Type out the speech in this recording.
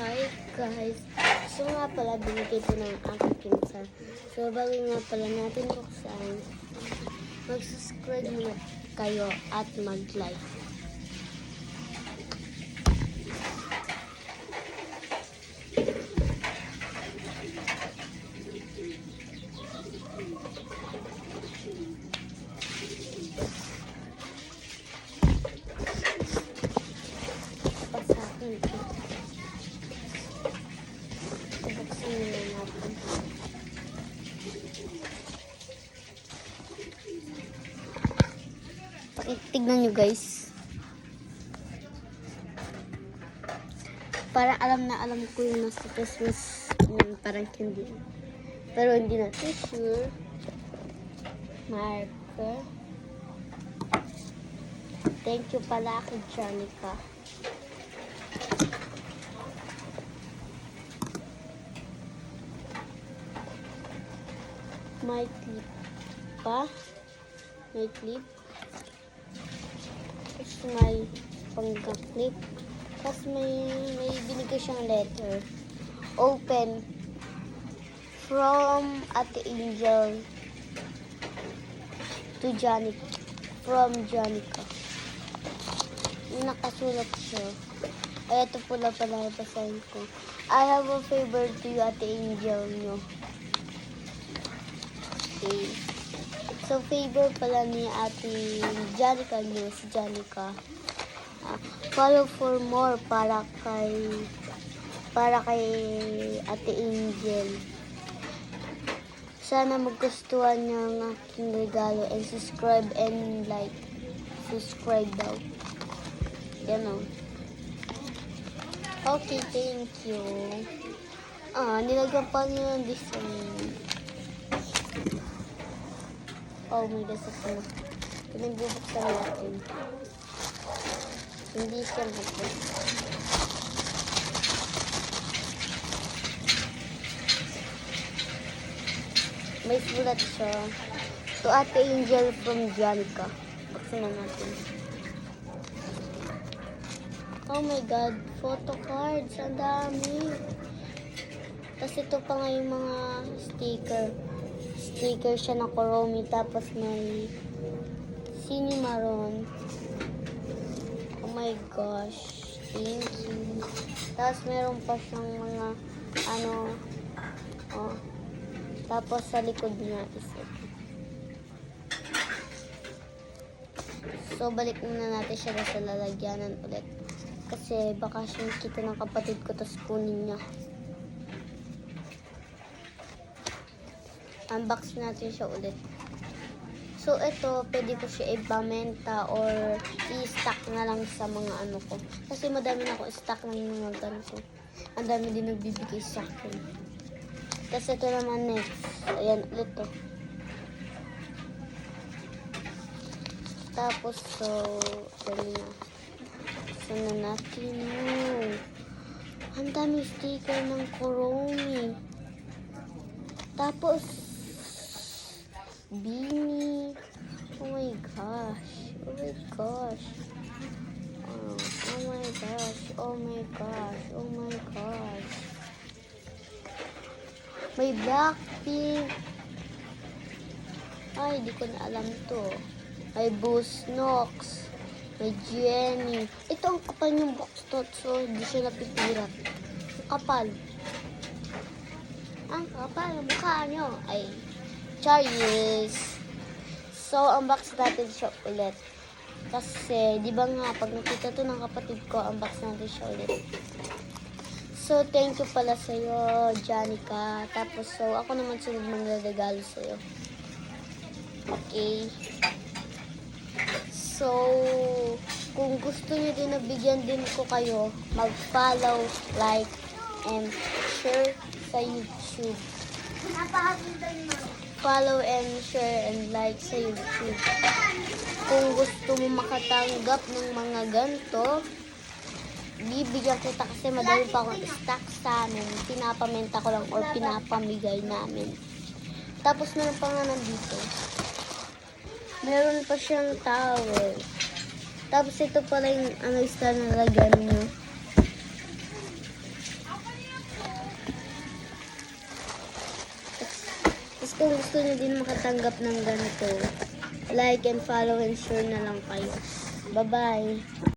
Hi guys! So nga pala, binigay ito ng aking pinsan. So bago nga pala natin buksan, mag-subscribe muna kayo at mag-like. Pasakin ito. Buksan muna natin. Tignan nyo guys. Parang alam ko yung nasa Christmas. Parang candy. Pero hindi natin sure. Marker. Thank you pala kay Janica. May clip pa. May clip. Tapos may pangka-clip. Tapos may binigay siyang letter. Open. From Ate Angel to Janica. From Janica. Nakasulat siya. Ay, ito pala basahin ko. I have a favor to you, Ate Angel nyo. Okay. So, favor pala ni Ate Janica nyo, si Janica. Follow for more para kay Ate Angel. Sana magustuhan niyo ang aking regalo and subscribe and like. Subscribe daw. Yan o. Okay, thank you. Nilagyan pa niyo ng design. Oh my God, sa pala. Pinagbubuksan natin. Hindi siya buksan. May sulat siya. To Ate Angel from Janica. Buksan na natin. Oh my God, photo cards. Ang dami. Tapos ito pa nga yung mga sticker. Sticker siya na Kuromi. Tapos may Cinnamon. Oh my gosh. Thank you. Tapos meron pa siyang mga tapos sa likod niya is ito. So balik muna natin siya sa lalagyanan ulit. Kasi baka siya kita ng kapatid ko tapos kunin niya. Unbox natin siya ulit. So ito, pwede ko siya ibamenta or i-stack na lang sa mga ko. Kasi madami na ako i-stack ng mga ganito. Ang dami din nagbibigay sa akin. Tapos ito naman next. Ayan, ulit to. Tapos, so, dali na. Sana natin mo. Ang dami sticker ng Kuromi. Tapos, Beanie. Oh my gosh. Oh my gosh. Oh my gosh. Oh my gosh. Oh my gosh. May Blackpink. Ay, di ko na alam to. May Boost Nox. May Jenny. Ito ang kapal yung box to. So, hindi siya napipirat. Ang kapal. Ang kapal. Ang mukha nyo. Ay, Charis. So, unbox natin siya ulit. Kasi, di ba nga, pag nakita to ng kapatid ko, unbox natin siya ulit. So, thank you pala sa'yo, Janica. Tapos, so, ako naman sunod magregalo sa'yo. Okay. So, kung gusto niyo din na bigyan din ko kayo, mag-follow, like, and share sa YouTube. Follow and share and like sa YouTube. Kung gusto mo makatanggap ng mga ganito, bibigyan kita kasi madami pa akong stock sa amin. Pinapamenta ko lang or pinapamigay namin. Tapos meron pa nga nandito. Meron pa siyang towel. Tapos ito pala yung style na lagyan nyo. kung gusto nyo din makatanggap ng ganito, like and follow and share na lang kayo. Bye-bye!